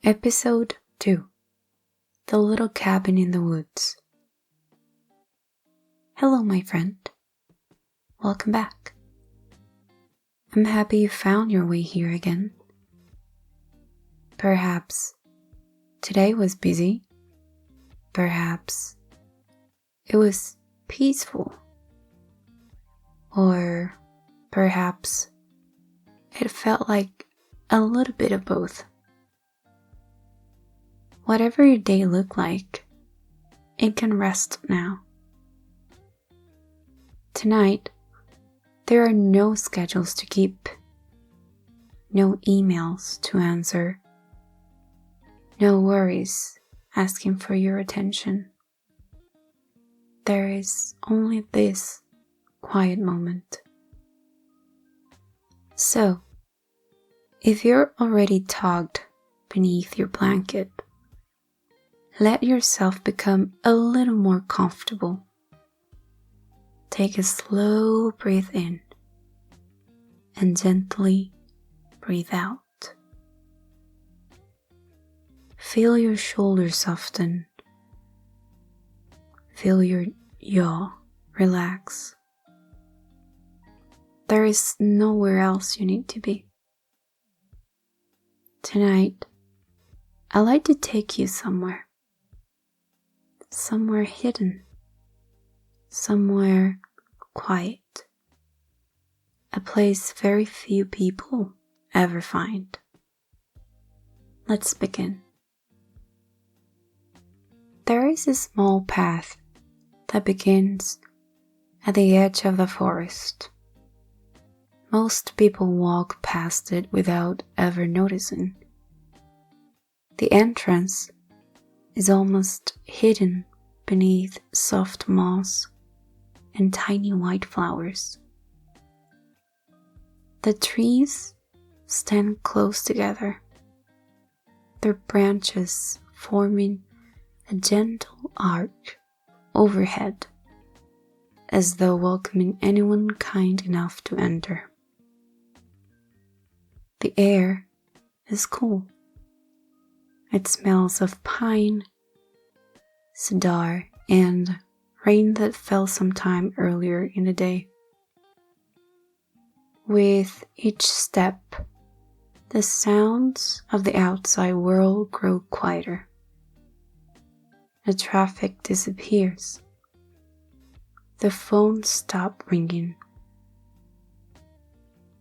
Episode 2 The Little Cabin in the Woods. Hello, my friend. Welcome back. I'm happy you found your way here again. Perhaps today was busy. Perhaps it was peaceful. Or perhaps it felt like a little bit of both. Whatever your day looked like, it can rest now. Tonight, there are no schedules to keep, no emails to answer, no worries asking for your attention. There is only this quiet moment. So, if you're already tucked beneath your blanket, let yourself become a little more comfortable. Take a slow breath in and gently breathe out. Feel your shoulders soften. Feel your jaw relax. There is nowhere else you need to be. Tonight, I'd like to take you somewhere hidden, somewhere quiet, a place very few people ever find. Let's begin. There is a small path that begins at the edge of the forest. Most people walk past it without ever noticing. The entrance is almost hidden beneath soft moss and tiny white flowers. The trees stand close together, their branches forming a gentle arch overhead, as though welcoming anyone kind enough to enter. The air is cool. It smells of pine, cedar, and rain that fell sometime earlier in the day. With each step, the sounds of the outside world grow quieter. The traffic disappears. The phones stop ringing.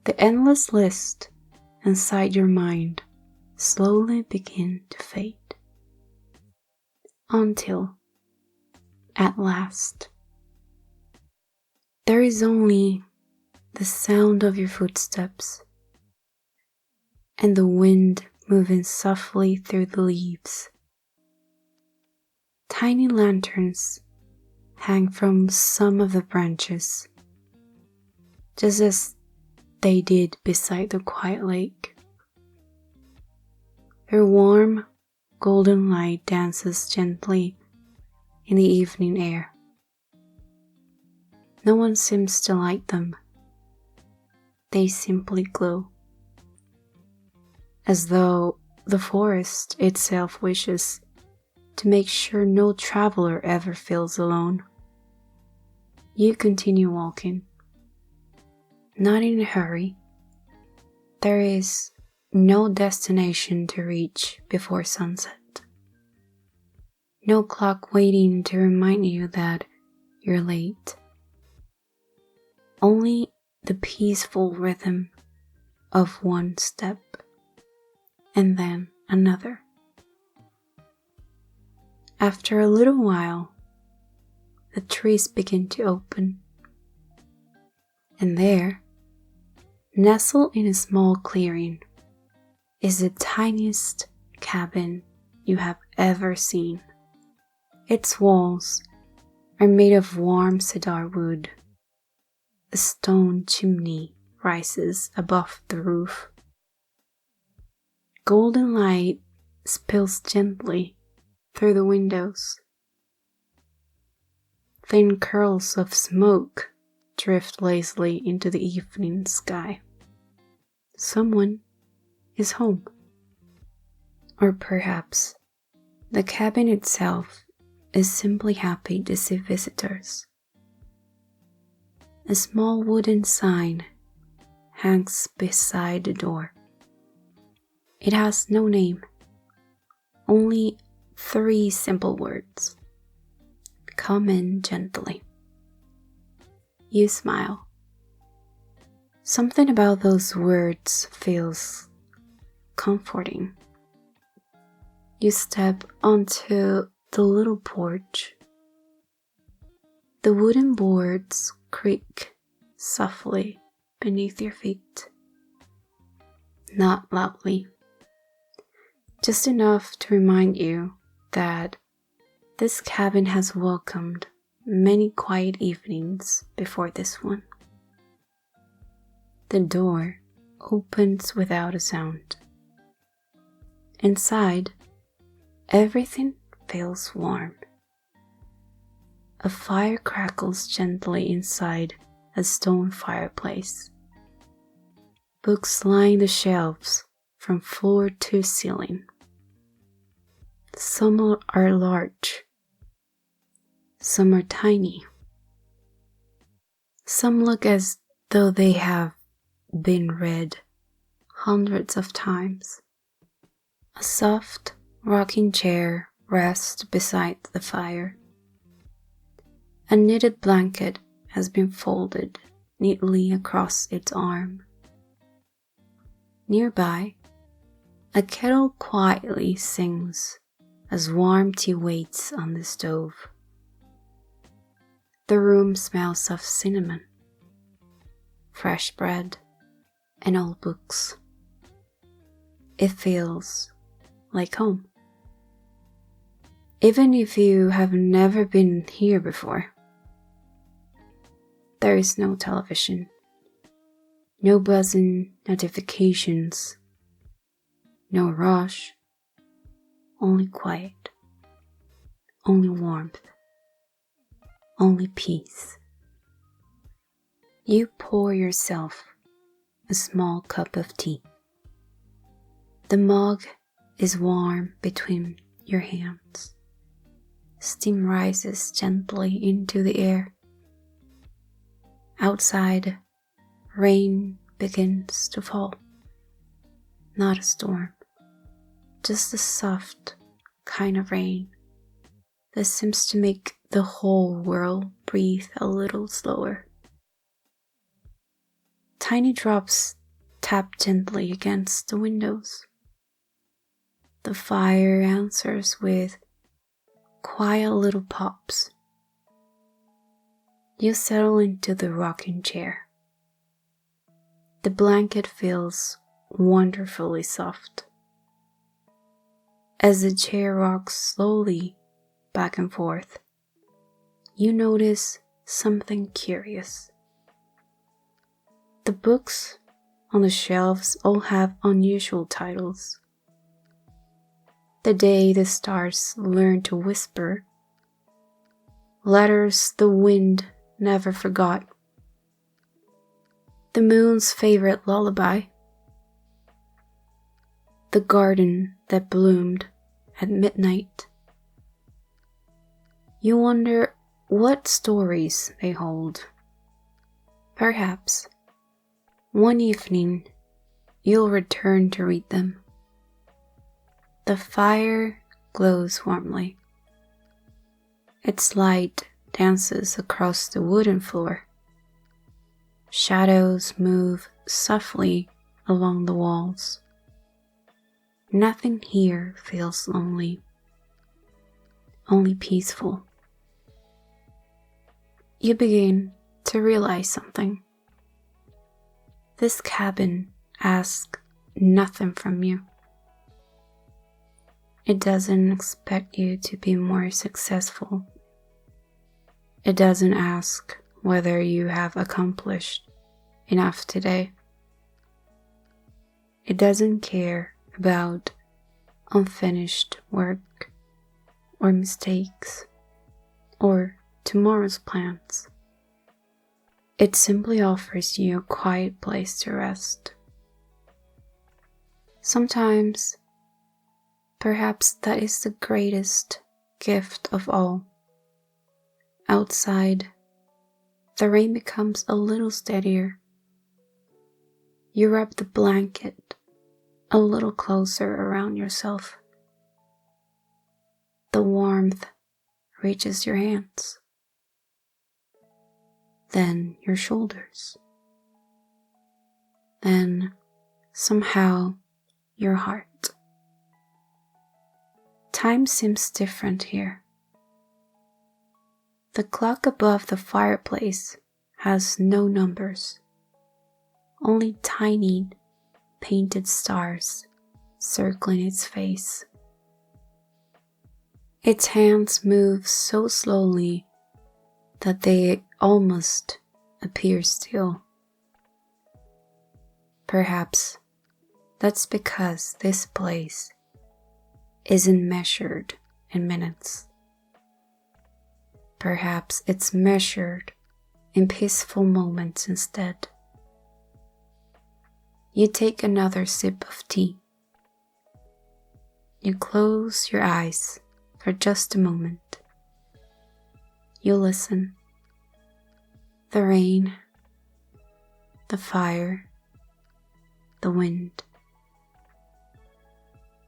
The endless list inside your mind slowly begin to fade. Until, at last, there is only the sound of your footsteps and the wind moving softly through the leaves. Tiny lanterns hang from some of the branches, just as they did beside the quiet lake. Their warm, golden light dances gently in the evening air. No one seems to light them. They simply glow, as though the forest itself wishes to make sure no traveler ever feels alone. You continue walking, not in a hurry. There is no destination to reach before sunset. No clock waiting to remind you that you're late. Only the peaceful rhythm of one step and then another. After a little while, the trees begin to open, and there, nestled in a small clearing, is the tiniest cabin you have ever seen. Its walls are made of warm cedar wood. A stone chimney rises above the roof. Golden light spills gently through the windows. Thin curls of smoke drift lazily into the evening sky. Someone is home. Or perhaps the cabin itself is simply happy to see visitors. A small wooden sign hangs beside the door. It has no name, only 3 simple words. Come in gently. You smile. Something about those words feels comforting. You step onto the little porch. The wooden boards creak softly beneath your feet. Not loudly, just enough to remind you that this cabin has welcomed many quiet evenings before this one. The door opens without a sound. Inside, everything feels warm. A fire crackles gently inside a stone fireplace. Books line the shelves from floor to ceiling. Some are large. Some are tiny. Some look as though they have been read hundreds of times. A soft, rocking chair rests beside the fire. A knitted blanket has been folded neatly across its arm. Nearby, a kettle quietly sings as warm tea waits on the stove. The room smells of cinnamon, fresh bread, and old books. It feels like home. Even if you have never been here before. There is no television, no buzzing notifications, no rush, only quiet, only warmth, only peace. You pour yourself a small cup of tea. The mug is warm between your hands. Steam rises gently into the air. Outside, rain begins to fall. Not a storm, just a soft kind of rain that seems to make the whole world breathe a little slower. Tiny drops tap gently against the windows. The fire answers with quiet little pops. You settle into the rocking chair. The blanket feels wonderfully soft. As the chair rocks slowly back and forth, you notice something curious. The books on the shelves all have unusual titles. The Day the Stars Learned to Whisper, Letters the Wind Never Forgot, The Moon's Favorite Lullaby, The Garden That Bloomed at Midnight. You wonder what stories they hold. Perhaps one evening you'll return to read them. The fire glows warmly. Its light dances across the wooden floor. Shadows move softly along the walls. Nothing here feels lonely, only peaceful. You begin to realize something. This cabin asks nothing from you. It doesn't expect you to be more successful. It doesn't ask whether you have accomplished enough today. It doesn't care about unfinished work or mistakes or tomorrow's plans. It simply offers you a quiet place to rest. Sometimes Perhaps that is the greatest gift of all. Outside, the rain becomes a little steadier. You wrap the blanket a little closer around yourself. The warmth reaches your hands, then your shoulders, then somehow your heart. Time seems different here. The clock above the fireplace has no numbers, only tiny painted stars circling its face. Its hands move so slowly that they almost appear still. Perhaps that's because this place isn't measured in minutes. Perhaps it's measured in peaceful moments instead. You take another sip of tea. You close your eyes for just a moment. You listen. The rain, the fire, the wind,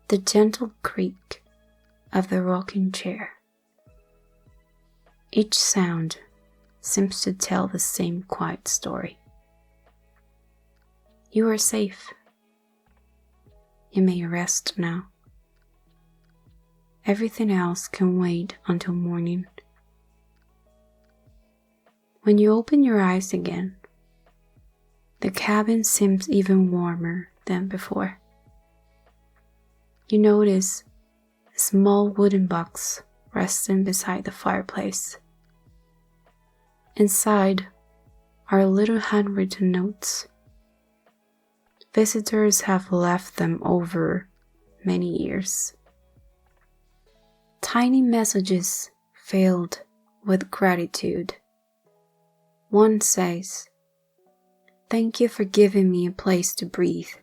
the gentle creak of the rocking chair. Each sound seems to tell the same quiet story. You are safe. You may rest now. Everything else can wait until morning. When you open your eyes again, the cabin seems even warmer than before. You notice a small wooden box resting beside the fireplace. Inside are little handwritten notes. Visitors have left them over many years. Tiny messages filled with gratitude. One says, "Thank you for giving me a place to breathe."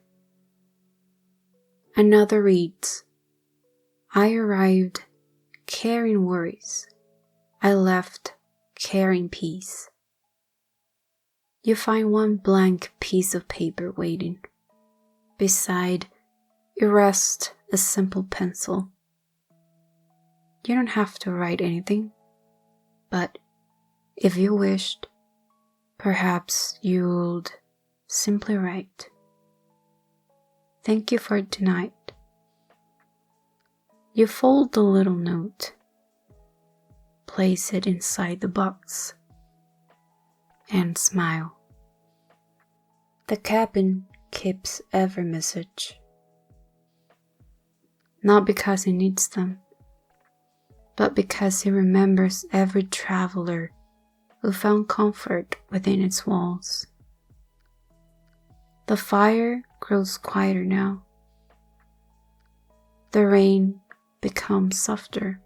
Another reads, "I arrived carrying worries. I left carrying peace." You find one blank piece of paper waiting. Beside, you rest a simple pencil. You don't have to write anything, but if you wished, perhaps you'd simply write, "Thank you for tonight." You fold the little note, place it inside the box, and smile. The cabin keeps every message, not because it needs them, but because it remembers every traveler who found comfort within its walls. The fire grows quieter now. The rain becomes softer.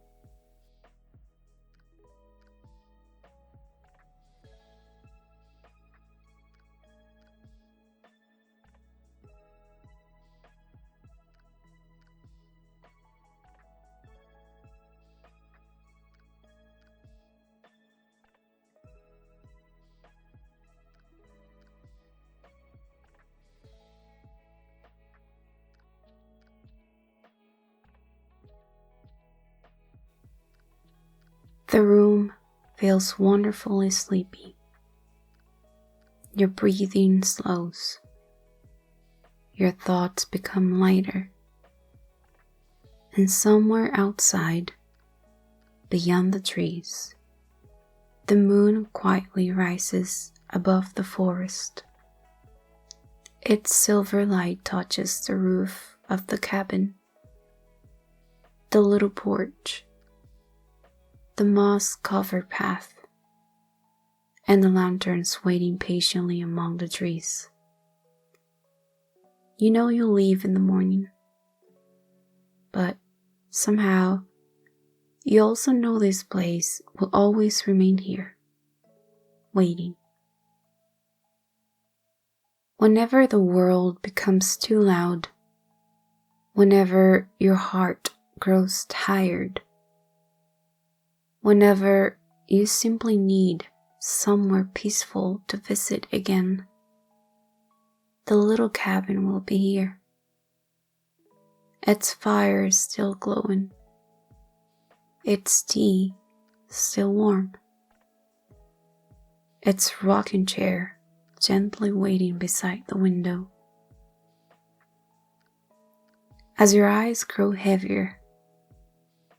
The room feels wonderfully sleepy. Your breathing slows. Your thoughts become lighter. And somewhere outside, beyond the trees, the moon quietly rises above the forest. Its silver light touches the roof of the cabin, the little porch, the moss-covered path, and the lanterns waiting patiently among the trees. You know you'll leave in the morning, but somehow you also know this place will always remain here, waiting. Whenever the world becomes too loud, whenever your heart grows tired, whenever you simply need somewhere peaceful to visit again, the little cabin will be here. Its fire is still glowing, its tea still warm, its rocking chair gently waiting beside the window. As your eyes grow heavier,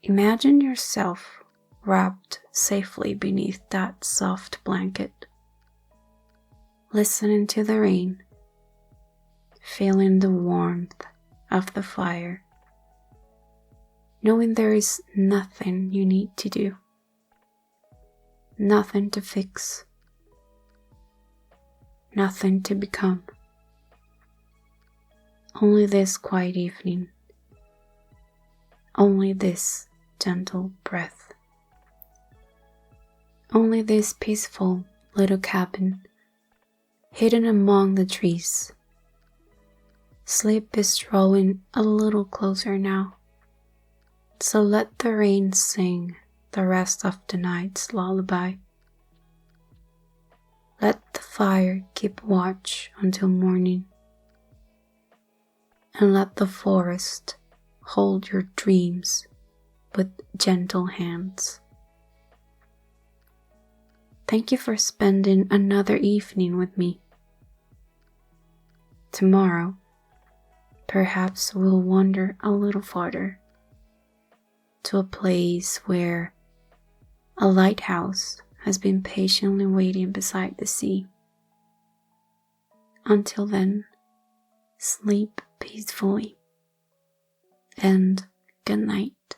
imagine yourself wrapped safely beneath that soft blanket, listening to the rain, feeling the warmth of the fire, knowing there is nothing you need to do, nothing to fix, nothing to become. Only this quiet evening, only this gentle breath, only this peaceful little cabin hidden among the trees. Sleep is drawing a little closer now, so let the rain sing the rest of the night's lullaby. Let the fire keep watch until morning, and let the forest hold your dreams with gentle hands. Thank you for spending another evening with me. Tomorrow, perhaps we'll wander a little farther, to a place where a lighthouse has been patiently waiting beside the sea. Until then, sleep peacefully and good night.